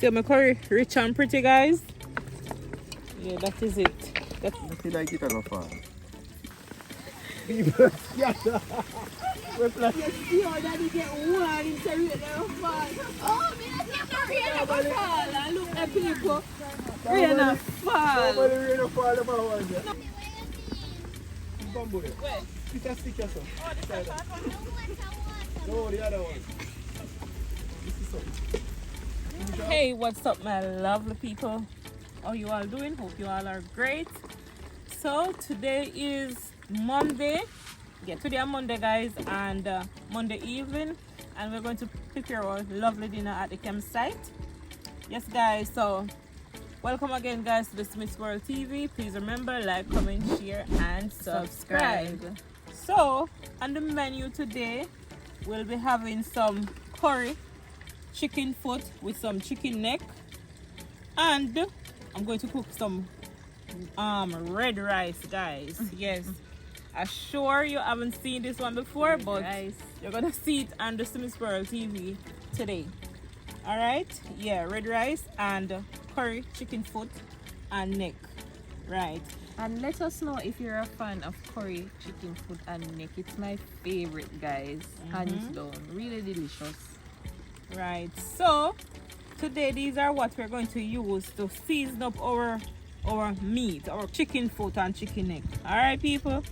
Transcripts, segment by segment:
See my curry rich and pretty, guys? Yeah, that is it. That's I feel like it a far. daddy get one into it now. Oh, me not get the rain of fall. Look at people. Rain of fall. Nobody rain of fall about one. Bamboo. Where? It's a stick or so. Oh, this is that one. No, the other one. This is so. Hey, what's up, my lovely people? How you all doing? Hope you all are great. So today is Monday. Yeah, today on Monday, guys, and Monday evening, and we're going to prepare our lovely dinner at the campsite. Yes, guys. So welcome again, guys, to the Smiths World TV. Please remember, like, comment, share, and subscribe. So on the menu today, we'll be having some curry chicken foot with some chicken neck, and I'm going to cook some red rice, guys. Yes, I'm sure you haven't seen this one before, but you're gonna see it on the Smiths World TV today. All right, yeah, red rice and curry chicken foot and neck, right? And let us know if you're a fan of curry chicken foot and neck. It's my favorite, guys. Hands down, really delicious. Right, so today these are what we're going to use to season up our meat, our chicken foot and chicken neck. All right, people,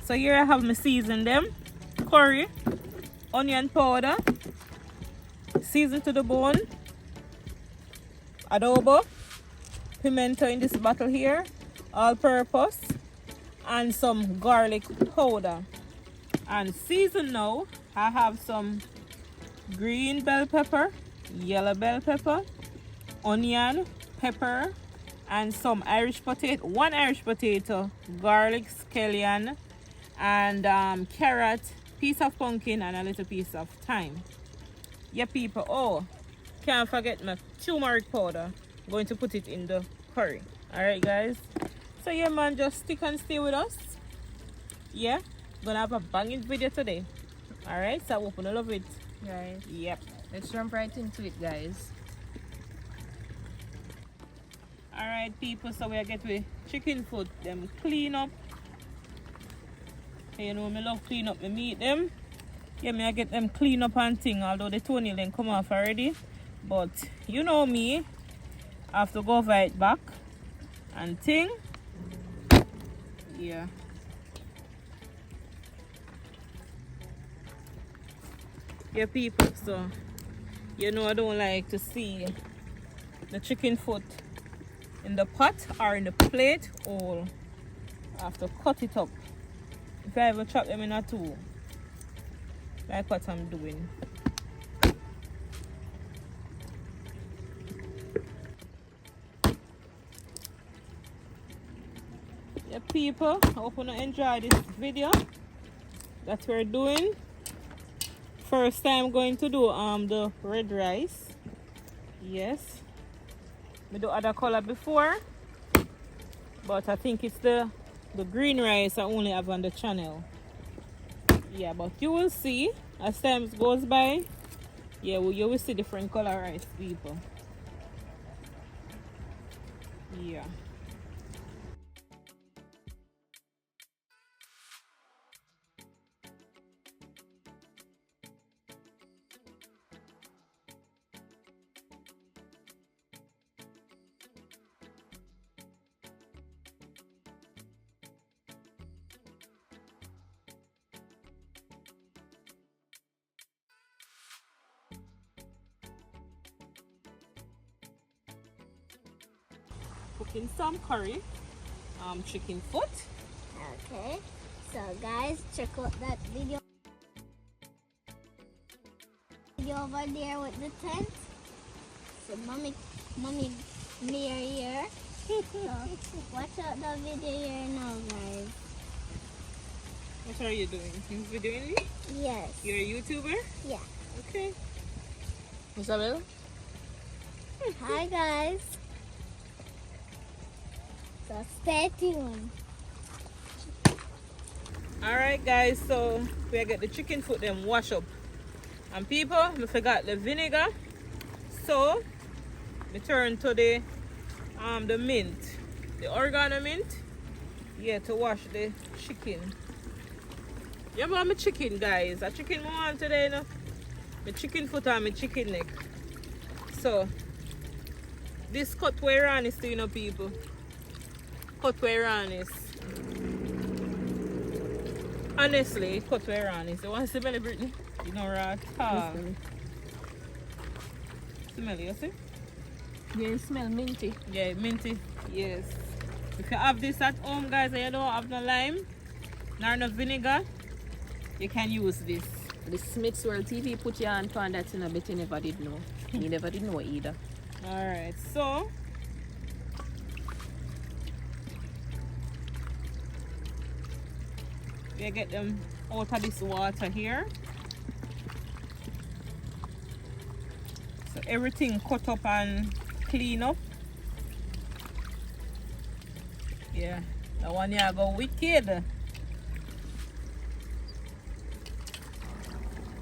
so here I have me seasoned them: curry, onion powder, seasoned to the bone, adobo, pimento in this bottle here, all purpose, and some garlic powder. And seasoned now, I have some green bell pepper, yellow bell pepper, onion, pepper, and some Irish potato, one Irish potato, garlic, scallion, and carrot, piece of pumpkin, and a little piece of thyme. Yeah, people. Oh, can't forget my turmeric powder. I'm going to put it in the curry. All right, guys. So yeah, man, just stick and stay with us. Yeah, gonna have a banging video today. All right, so I hope you love it. Right. Yep. Let's jump right into it, guys. All right, people, so we get with chicken foot, them clean up. You know, me love clean up my meat them. Yeah, me I get them clean up and thing, although the toenail then come off already. But you know me, I have to go right back and thing. Yeah. Yeah, people, so you know I don't like to see the chicken foot in the pot or in the plate, or I have to cut it up if I ever chop them in a two, like what I'm doing. Yeah, people, I hope you enjoy this video that we're doing. First time going to do the red rice. Yes, we do other color before, but I think it's the green rice I only have on the channel. Yeah, but you will see as time goes by. Yeah, well, you will see different color rice, people. Yeah. Cooking some curry, chicken foot. Okay, so guys, check out that video over there with the tent. So mommy, me are here. So watch out the video here now, guys. What are you doing? You videoing me? Yes. You're a YouTuber? Yeah. Okay. Isabel? Hi, guys. So stay tuned. Alright, guys, so we get the chicken foot them wash up. And people, we forgot the vinegar. So we turn to the mint, the oregano mint. Yeah, to wash the chicken. You want my chicken, guys? A chicken I want today, you know? My chicken foot and my chicken neck. So this cut where on is to, you know, people. Cut where on is. Honestly, cut where on is. You want to smell it, Brittany? You know, right? Smell it, you see? Yeah, it smell minty. Yeah, minty. Yes. If you have this at home, guys, and you don't have no lime, nor no vinegar, you can use this. The Smiths World TV put you on for that, I bet you never did know. You never did know either. Alright, so we get them out of this water here. So everything cut up and clean up. Yeah, that one here go wicked.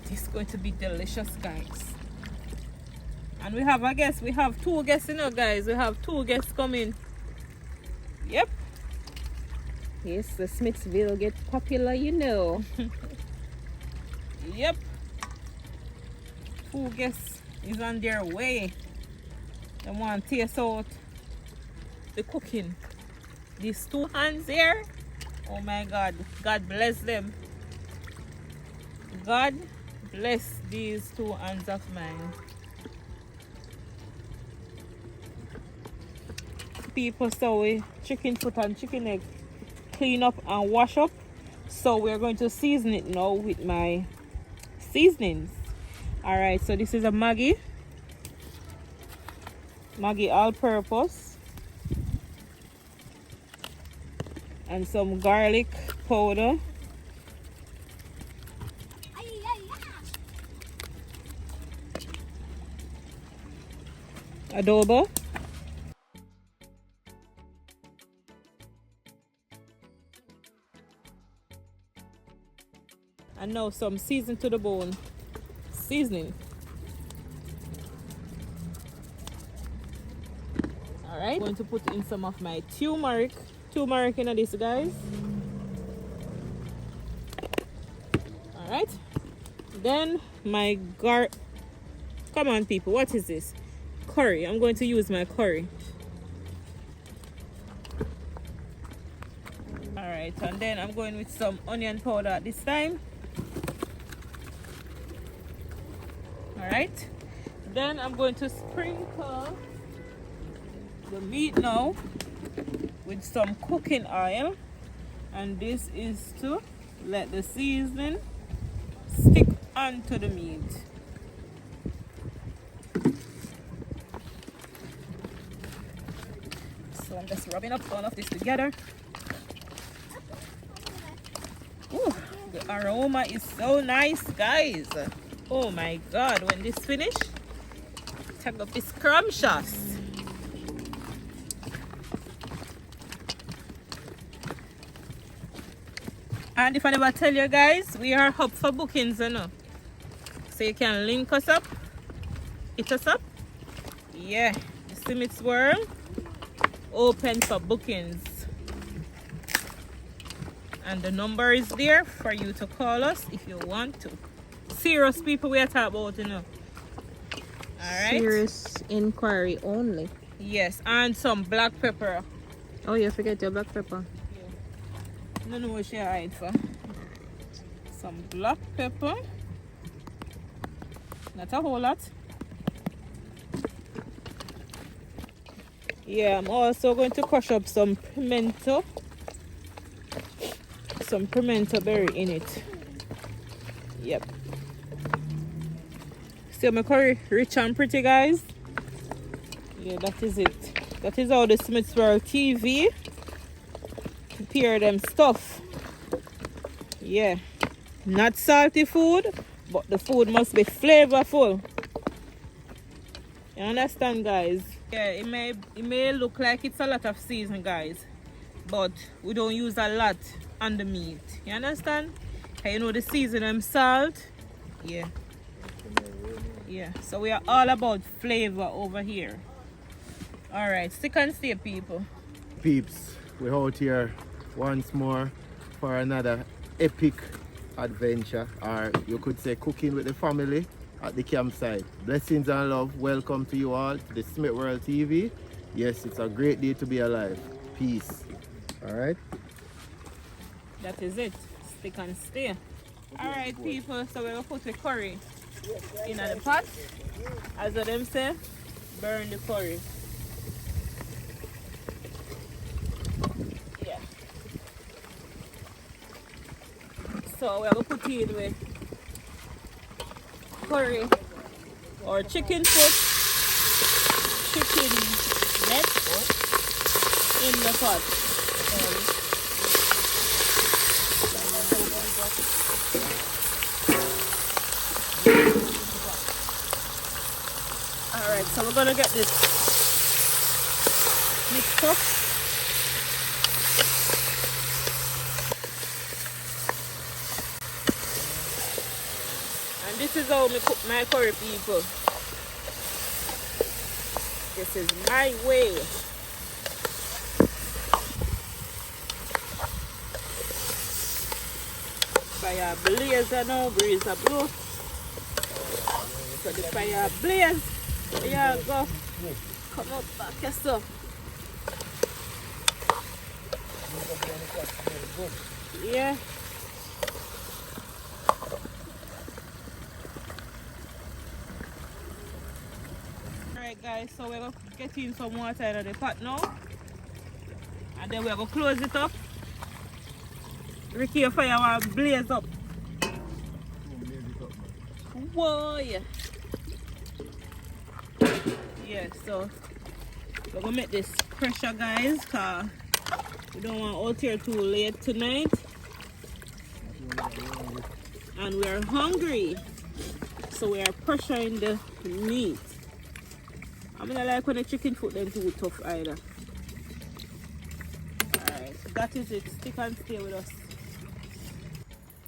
It's going to be delicious, guys. And we have, I guess, we have 2 guests, you know, guys. We have 2 guests coming. Yep. Yes, the Smithsville get popular, you know. Yep. 2 guests is on their way. They want to taste out the cooking. These 2 hands here. Oh my God. God bless them. God bless these 2 hands of mine. People, so we chicken foot and chicken egg clean up and wash up. So we're going to season it now with my seasonings. All right, so this is a Maggi all-purpose, and some garlic powder, adobo, and now some season to the bone seasoning. All right, I'm going to put in some of my turmeric in this, guys. All right, then my come on people, what is this? Curry. I'm going to use my curry. All right, and then I'm going with some onion powder at this time. All right, then I'm going to sprinkle the meat now with some cooking oil, and this is to let the seasoning stick onto the meat. So I'm just rubbing up all of this together. Ooh, the aroma is so nice, guys. Oh my God, when this finish, take up this scrumptious. And if I never tell you guys, we are up for bookings, you know. So you can link us up, hit us up. Yeah, the Smiths World open for bookings. And the number is there for you to call us if you want to. Serious people we are talking about, you know. Alright. Serious inquiry only. Yes, and some black pepper. Oh, you forget your black pepper. I don't know what she hide for. Some black pepper. Not a whole lot. Yeah, I'm also going to crush up some pimento. Some pimento berry in it. Yep. See my curry rich and pretty, guys? Yeah, that is it. That is how the TheSmithsworldtv prepare them stuff. Yeah, not salty food, but the food must be flavorful. You understand, guys? Yeah, it may look like it's a lot of seasoning, guys, but we don't use a lot on the meat. You understand? You know the seasoning, salt. Yeah. Yeah, so we are all about flavor over here. Alright, stick and stay, people. Peeps, we're out here once more for another epic adventure, or you could say cooking with the family at the campsite. Blessings and love. Welcome to you all to the Smith World TV. Yes, it's a great day to be alive. Peace. Alright? That is it. Stick and stay. Alright, people, so we're going to put the curry in the pot. As them say, burn the curry. Yeah. So we're going to put it with curry or chicken foot, chicken neck in the pot. Alright, so we're gonna get this mixed up. And this is how I cook my curry, people. This is my way. Fire blaze and now breeze a blow. So the fire blaze. There you go. Come up back here, so. Yeah. Alright guys, so we're going to get in some water in the pot now. And then we're going to close it up. Ricky, your fire will blaze up. Whoa, yeah. Yeah, so we're gonna make this pressure, guys, cause we don't want out here too late tonight. And we are hungry. So we are pressuring the meat. I mean, I like when the chicken foot them too tough either. Alright, so that is it. Stick and stay with us.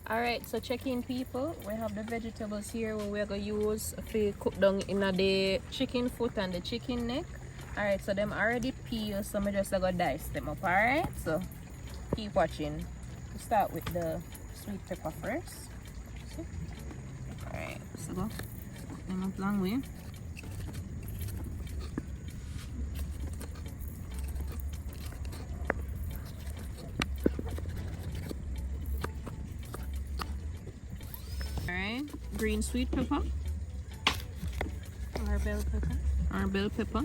Alright, so check in, people. We have the vegetables here where we're going to use to cook down in the chicken foot and the chicken neck. Alright, so them already peeled, so I'm just going to dice them up. Alright, so keep watching. We start with the sweet pepper first. Alright, so go cook them up long way. Green sweet pepper, or bell pepper,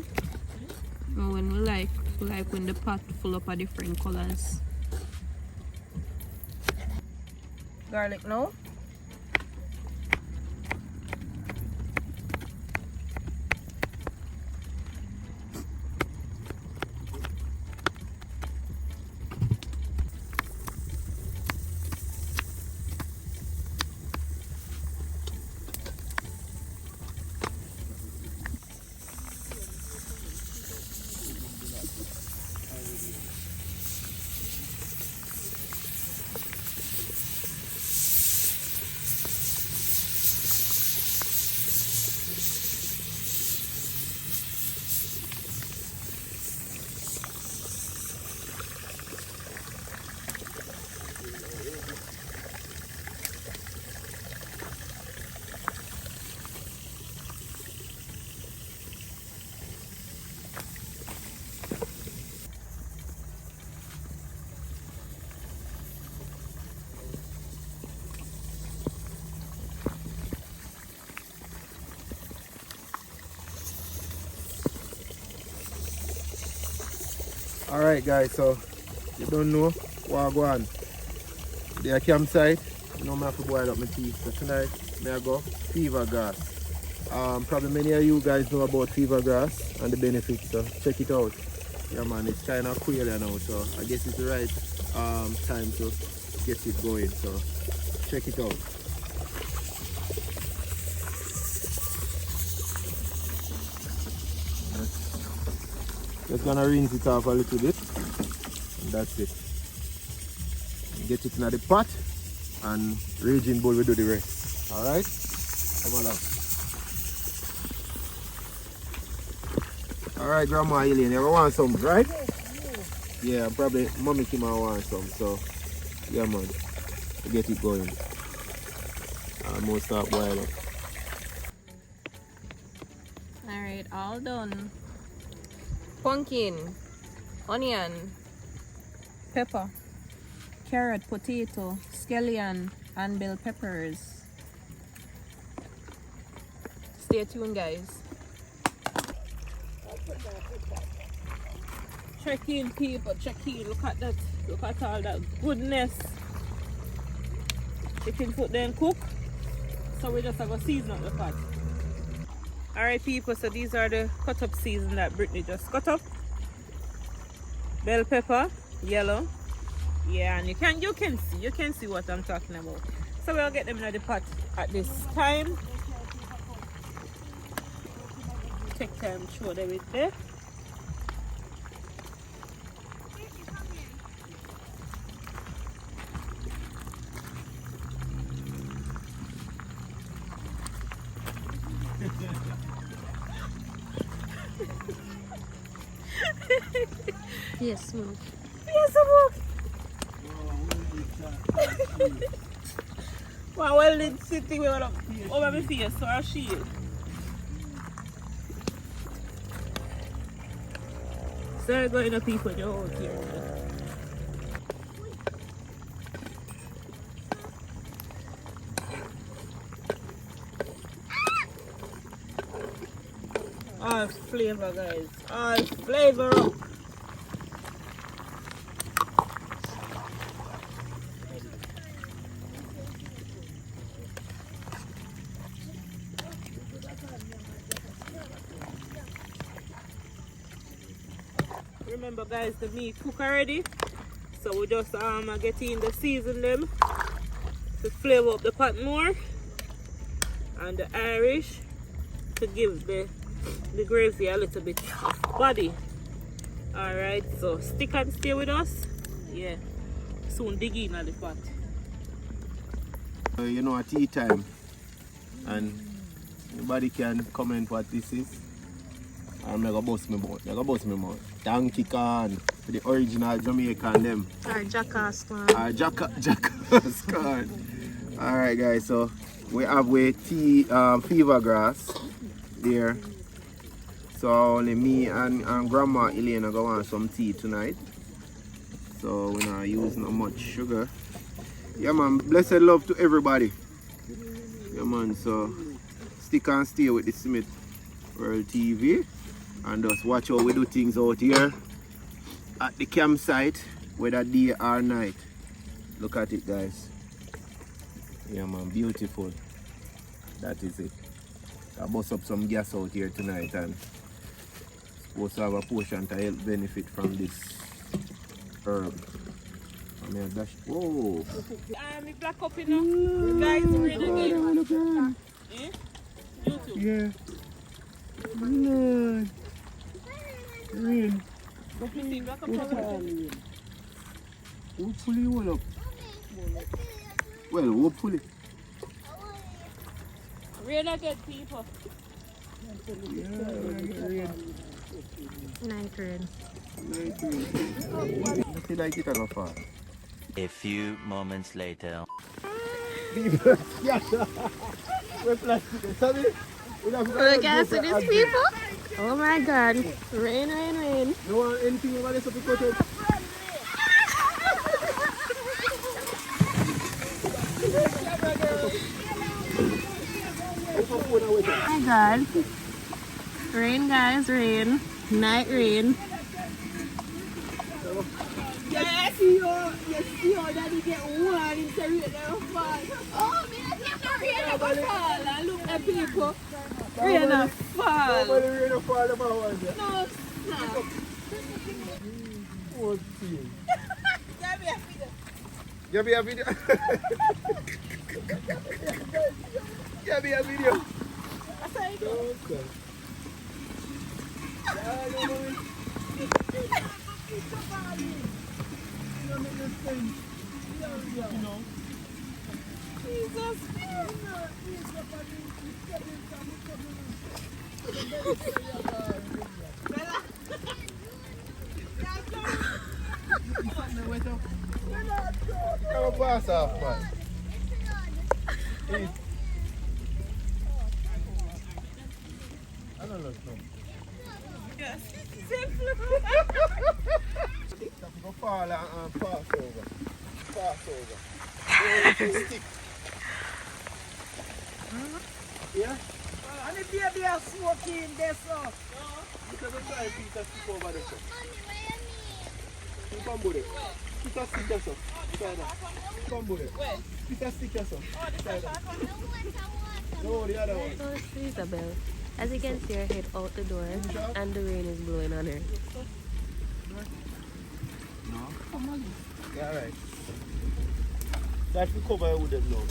and when we like when the pot full up of different colors. Garlic now. Alright guys, so you don't know what I go on. The campsite, you know I have to boil up my tea. So tonight, I go fever grass. Probably many of you guys know about fever grass and the benefits, so check it out. Yeah man, it's kind of queer now, so I guess it's the right time to get it going, so check it out. Just gonna rinse it off a little bit, and that's it. Get it in the pot, and raging bull will do the rest. Alright? Come along. Alright, Grandma Elaine, you ever want some, right? Yeah, probably Mommy Kim might want some, so yeah man, get it going. Almost start boiling. Alright, all done. Pumpkin, onion, pepper, carrot, potato, scallion, and bell peppers. Stay tuned, guys. Check in, people, check in. Look at that. Look at all that goodness. Chicken foot then cook. So we just have to season up the pot. Alright people, so these are the cut up season that Brittany just cut up. Bell pepper, yellow. Yeah, and you can see what I'm talking about. So we'll get them in the pot at this time. Take time to show them it there. Yes, move. Yes, move. Well, it's sitting over my face, so I'll shield. So going to people in the whole here. All flavor, guys. All flavor up. Remember guys, the meat cook already, so we just get in the season them to flavor up the pot more, and the Irish to give the gravy a little bit of body. Alright, so stick and stay with us. Yeah, soon dig in at the pot. You know, at tea time, and anybody can comment what this is. I'm gonna bust me mouth. Donkey Khan, for the original Jamaican them. Our jackass one. Jackass Khan. Alright guys, so we have tea fever grass there. So only me and Grandma Elaine are going to some tea tonight. So we're not using much sugar. Yeah man, blessed love to everybody. Yeah man, so stick and stay with the Smith World TV. And just watch how we do things out here at the campsite, whether day or night. Look at it guys. Yeah man, beautiful. That is it. I bust up some gas out here tonight and supposed to have a portion to help benefit from this herb. I mean, dash. Whoa! Me black up, you know. Guys, ready again. Eh? YouTube. Yeah. Lord. Rain. Hopefully you will up. Well, hopefully. Rain again, people. Yeah, rain. Night rain. I feel like it a far. A few moments later. Look at these people. Oh my god. Rain, rain, rain. You want anything about this up to cut it? Oh my god. Rain, guys, rain. Night rain. Yes, you daddy get one in the rain fall. Oh, me not get the rain fall. And look at people. Rain fall. Nobody rain fall about one. No, stop. What's it? Give me a video. Give me a video. Give me a video. That's how it goes. Jesus. pass off, man. Hey. I don't know. Yes. Simple. Go fall and pass over. Pass over. Stick. Yeah? And the baby are smoking there, so. Because I'm trying to pick a stick over there, sir. Mommy, what you mean? Come with it. Pick a stick there, sir. Come with it. Where? Pick a stick there, sir. Oh, this is short one. No, the other one. So it's Isabel. As you can see, her head out the door and the rain is blowing on her. No. Yeah, right. That we cover with them now.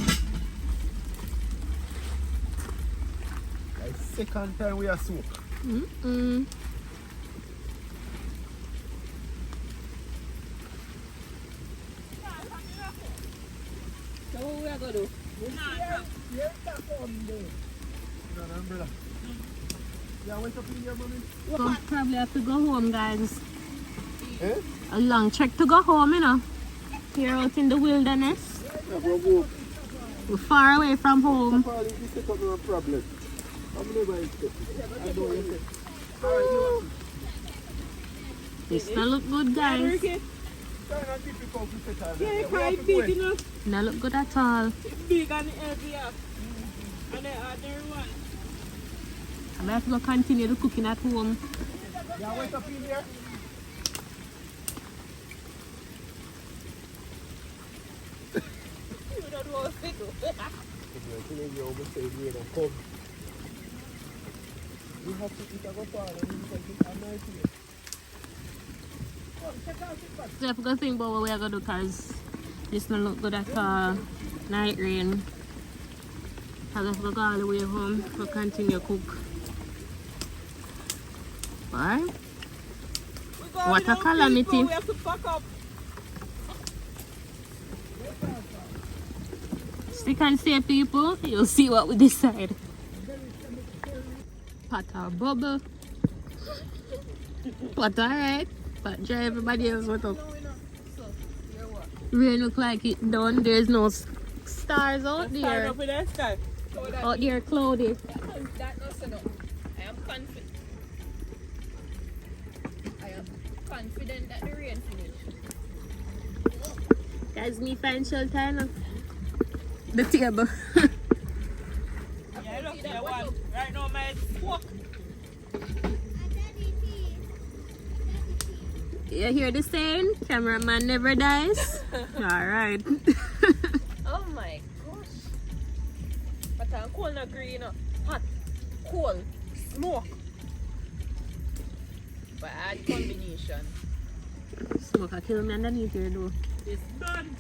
Like second time we are soak. So what we are going to do? Here it come there. No, no, umbrella. Yeah, wait up in here, mommy. We'll probably have to go home, guys. Eh? A long trek to go home, you know. Here out in the wilderness. Yeah, bro, go. We're far away from home. Probably this is no problem. I'm never expecting. I know you said. Alright, This not look good, guys. it's kind of difficult to set out. Yeah, We quite have to big wait. enough. Not look good at all. It's big and heavy. Yeah. And the other one. I'm gonna have to go continue the cooking at home. Yeah, wait up in here. You don't know what to do. We have to eat a go far and we can get a nice here. So I have to go think about what we are gonna do because this don't look good at all. Night rain. I have to go all the way home to continue cook. Alright? What a calamity. We have to pack up. Stick and stay, people. You'll see what we decide. Pot or bubble. But alright. But dry everybody else what up. Rain look like it done. There's no stars out Start there. up with that sky. Out there cloudy. That no, so no. I am confident. I am confident that the rain finished. Guys, me find shelter now. The table. Yeah, look, yeah, one. Right now, my walk. You hear the saying? Cameraman never dies. Alright. Oh my gosh. But I'm cold and green. Hot, cold, smoke. Bad combination. Smoke a kill me underneath here though. It's done.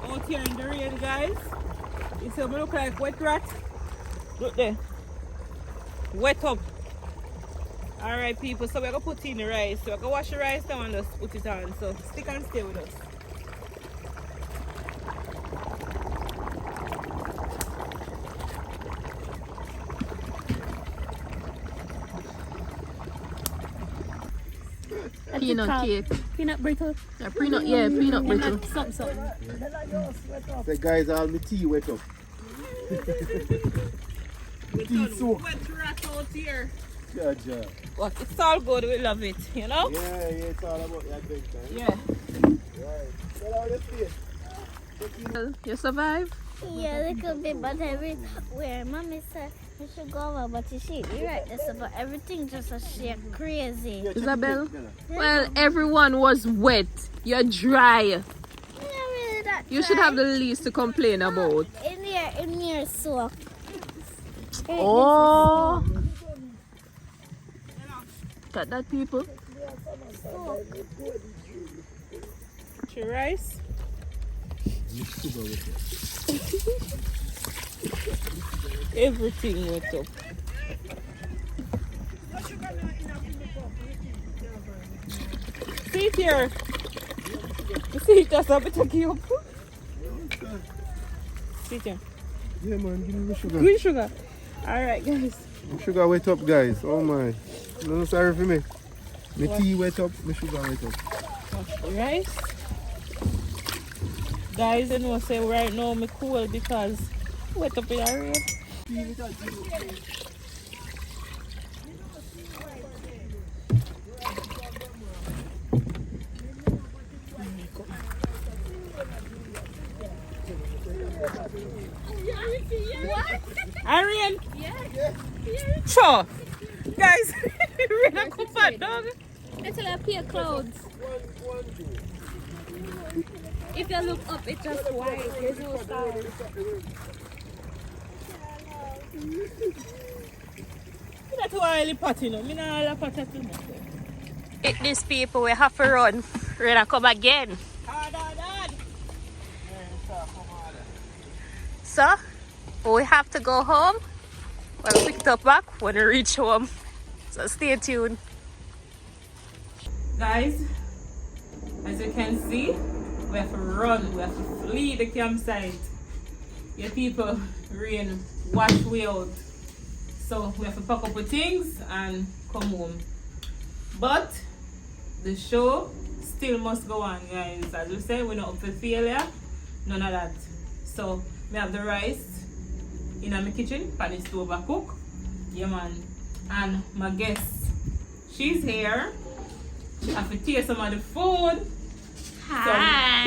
Out here in the rain, guys. You see me look like wet rat? Look there. Wet up. Alright, people, so we're going to put in the rice. So we're going to wash the rice down and just put it on. So stick and stay with us. Peanut cake. Peanut brittle. Yeah, peanut brittle. Something. Say guys, all my tea wet up. We're Tea done soak. wet rat out here. Yeah, yeah. But it's all good, we love it, you know? Yeah, it's all about the adventure. Yeah. Right. Well, how you feel? You survive? Yeah, a little bit, but where mommy said we should go over, but you see, you're right, this about everything just a shake crazy. Isabel? Well, everyone was wet. You're dry. Not really that You should have the least to complain about. in here soak. Oh. Got that, people? Your rice. Everything went up. Sit here. See, that's a bit of you. Sit here. Yeah, man, give me the sugar. Green sugar. Alright, guys. Sugar wet up, guys. Oh my. No, sorry for me. My tea wet up, my sugar wet up. Wash the rice. Guys, you know, say right now me cool because wet up in the rain. Arian? Yeah. Sure. Guys, we're not come back, dog. Until I appear clouds. If you look up, it's just white. There's no stars. That's why I pot, you know. I don't have pot at the moment. These people, we have to run. We're gonna come again. So, we have to go home. We'll pick it up back when we reach home. So stay tuned. Guys, as you can see, we have to run, we have to flee the campsite. Yeah, people, rain wash we out. So we have to pack up the things and come home. But the show still must go on, guys. As we say, we're not up for failure, none of that. So we have the rice in my kitchen, pan the stove I cook. Yeah man. And my guest, she's here. She have to taste some of the food. Hi.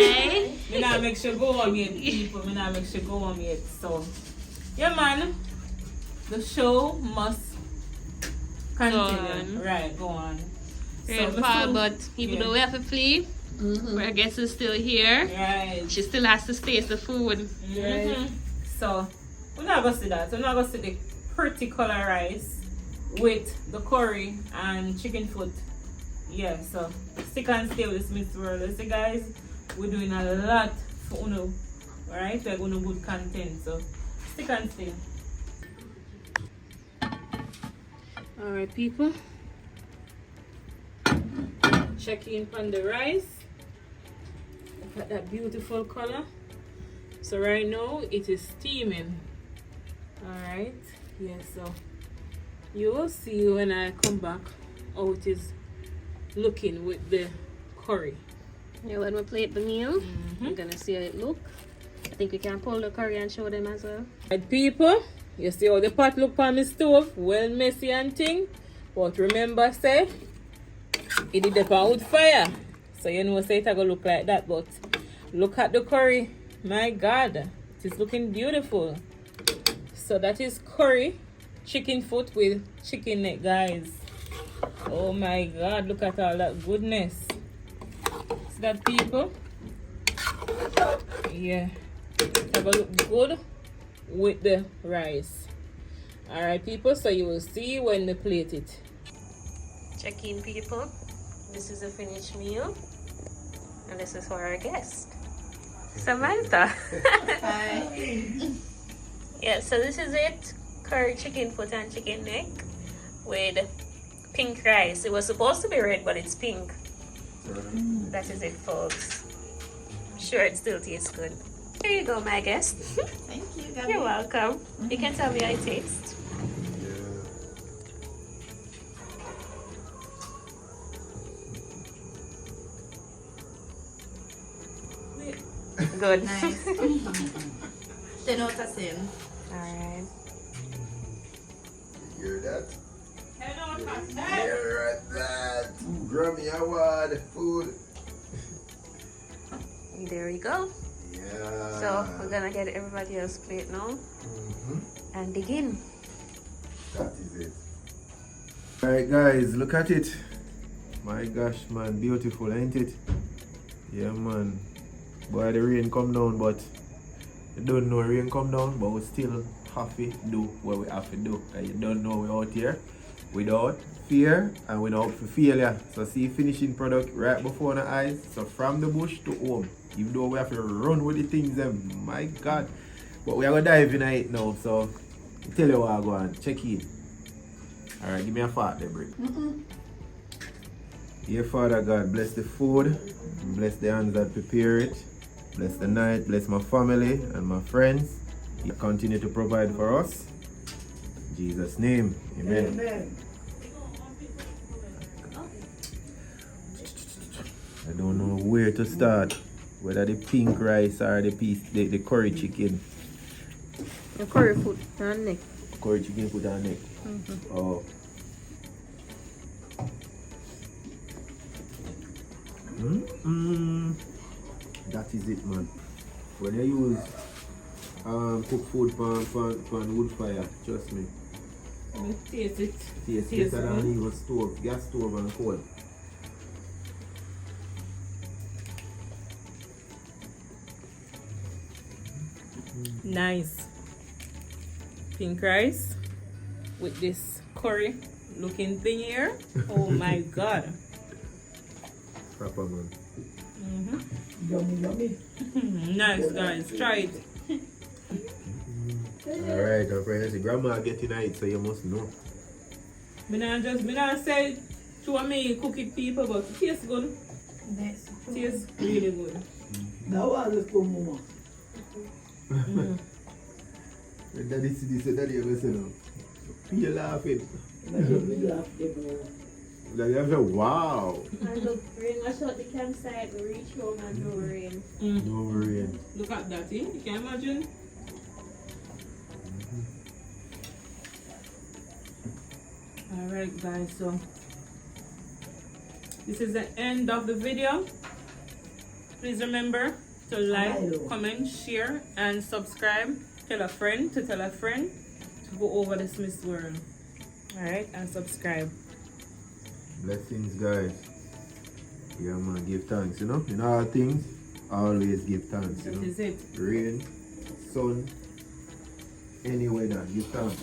So, me not make sure go home yet, people. Me not make sure go home yet. So yeah man. The show must continue. Right, go on. We're far, but even though we have to flee, our guest is still here. Right. She still has to taste the food. Right. So we're not gonna see that. We're not gonna see the pretty color rice with the curry and chicken foot. Yeah, so stick and stay with the Smiths World. You see guys, we're doing a lot for Uno. Alright, we're going to good content. So stick and stay. Alright people. Check in on the rice. Look at that beautiful color. So right now it is steaming. Alright. Yeah, so you will see when I come back how it is looking with the curry. Yeah, when we plate the meal, we're gonna see how it look. I think we can pull the curry and show them as well. Right people, you see how the pot look on the stove, well messy and thing. But remember say, it did the pan with fire. So you know say it gonna look like that, but look at the curry. My God, it is looking beautiful. So that is curry, chicken foot with chicken neck, guys. Oh my God, look at all that goodness. See that people? Yeah. It's gonna look good with the rice. Alright people, so you will see when they plate it. Check in people. This is a finished meal. And this is for our guest, Samantha. Hi. Yeah, so this is it. Curry chicken foot and chicken neck with pink rice. It was supposed to be red, but it's pink. That is it, folks. I'm sure it still tastes good. Here you go, my guest. Thank you, Gabby. You're welcome. You can tell me how it tastes. Good. Nice. 10 out of 10. Alright. Hear that? Hello, Hear that? Grammy Award food. There we go. Yeah. So we're gonna get everybody else plate now and begin. That is it. Alright guys, look at it. My gosh man, beautiful ain't it? Yeah man. Boy the rain come down, but you don't know rain come down, but we still have to do what we have to do. And you don't know we're out here without fear and without failure. So see finishing product right before the eyes. So from the bush to home. Even though we have to run with the things them, my God. But we are gonna dive in it now, so I'll tell you what I go on. Check in. Alright, give me a fart there, Brick. Dear Father God, bless the food, bless the hands that prepare it, bless the night, bless my family and my friends. You continue to provide for us. In Jesus' name, amen. I don't know where to start. Whether the pink rice or the curry chicken. The curry food and neck. Curry chicken put on neck. Oh. That is it, man. When you use cook food on wood fire, trust me. Taste it. Taste better than even stove, gas stove and coal. Nice. Pink rice with this curry looking thing here. Oh my god. Proper, man. Nice, guys. Try it. Alright, our friends. Grandma getting it, so you must know. Me not say to me cook it people, but it tastes good. Tastes really good. That was for mama. When daddy see this, daddy ever say no. You're laughing. Like you say, wow. And look, bring us out the campsite, we reach home and no rain. No rain. Look at that, eh? You can imagine. Alright guys, so this is the end of the video. Please remember to like, comment, share and subscribe. Tell a friend to tell a friend to go over the Smiths World. Alright, and subscribe. Blessings, guys. Yeah, man, give thanks, you know. In all things, always give thanks, you know. That is it. Rain, sun, any weather, give thanks.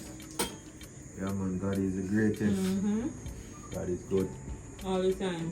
Yeah, man, God is the greatest. God is good. All the time.